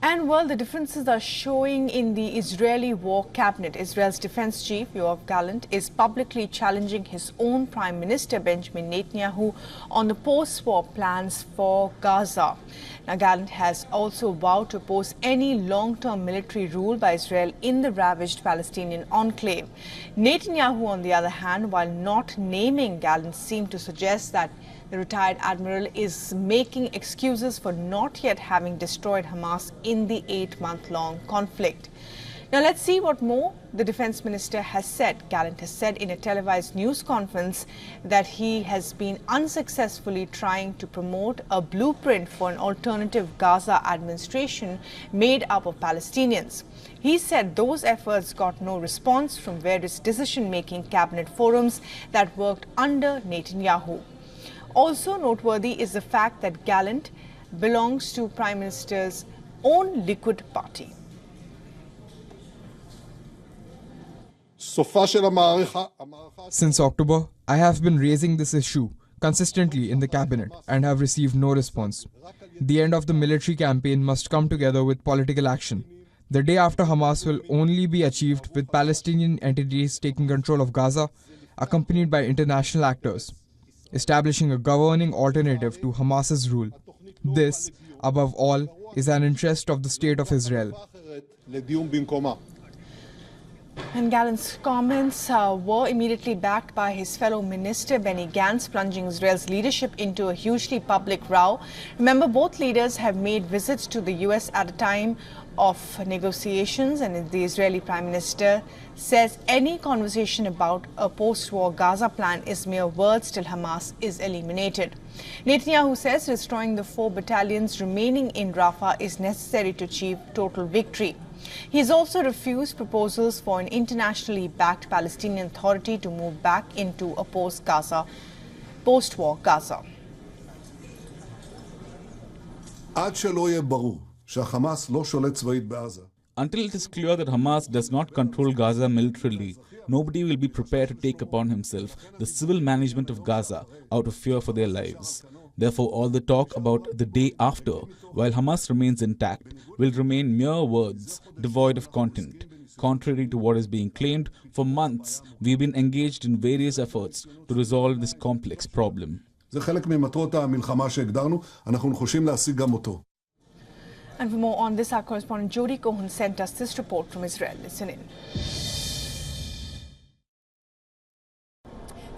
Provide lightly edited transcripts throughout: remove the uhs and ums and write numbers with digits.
And well, the differences are showing in the Israeli war cabinet. Israel's defense chief, Yoav Gallant, is publicly challenging his own Prime Minister Benjamin Netanyahu on the post-war plans for Gaza. Now, Gallant has also vowed to oppose any long-term military rule by Israel in the ravaged Palestinian enclave. Netanyahu, on the other hand, while not naming Gallant, seemed to suggest that the retired admiral is making excuses for not yet having destroyed Hamas in the 8-month-long conflict. Now let's see what more the defense minister has said. Gallant has said in a televised news conference that he has been unsuccessfully trying to promote a blueprint for an alternative Gaza administration made up of Palestinians. He said those efforts got no response from various decision-making cabinet forums that worked under Netanyahu. Also noteworthy is the fact that Gallant belongs to Prime Minister's own Likud party. Since October, I have been raising this issue consistently in the cabinet and have received no response. The end of the military campaign must come together with political action. The day after Hamas will only be achieved with Palestinian entities taking control of Gaza, accompanied by international actors, establishing a governing alternative to Hamas's rule. This, above all, is an interest of the State of Israel. And Gallant's comments were immediately backed by his fellow minister Benny Gantz, plunging Israel's leadership into a hugely public row. Remember, both leaders have made visits to the US at a time of negotiations, and the Israeli Prime Minister says any conversation about a post-war Gaza plan is mere words till Hamas is eliminated. Netanyahu says destroying the 4 battalions remaining in Rafah is necessary to achieve total victory. He has also refused proposals for an internationally backed Palestinian Authority to move back into a post-war Gaza. Until it is clear that Hamas does not control Gaza militarily, nobody will be prepared to take upon himself the civil management of Gaza out of fear for their lives. Therefore, all the talk about the day after, while Hamas remains intact, will remain mere words, devoid of content. Contrary to what is being claimed, for months we've been engaged in various efforts to resolve this complex problem. And for more on this, our correspondent Jody Cohen sent us this report from Israel. Listen in.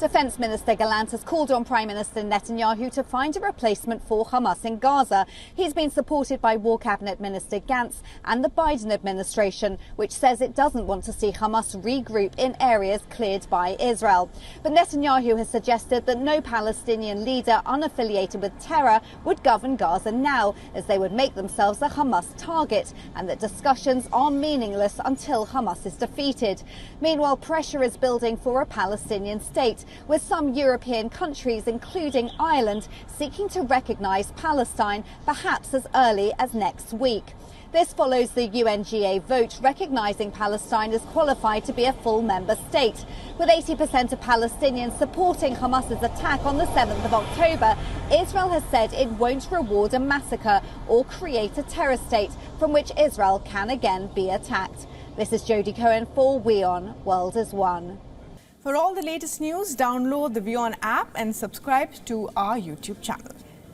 Defense Minister Gallant has called on Prime Minister Netanyahu to find a replacement for Hamas in Gaza. He's been supported by War Cabinet Minister Gantz and the Biden administration, which says it doesn't want to see Hamas regroup in areas cleared by Israel. But Netanyahu has suggested that no Palestinian leader unaffiliated with terror would govern Gaza now, as they would make themselves a Hamas target, and that discussions are meaningless until Hamas is defeated. Meanwhile, pressure is building for a Palestinian state, with some European countries, including Ireland, seeking to recognise Palestine perhaps as early as next week. This follows the UNGA vote recognising Palestine as qualified to be a full member state. With 80% of Palestinians supporting Hamas's attack on the 7th of October, Israel has said it won't reward a massacre or create a terror state from which Israel can again be attacked. This is Jody Cohen for WION World is One. For all the latest news, download the WION app and subscribe to our YouTube channel.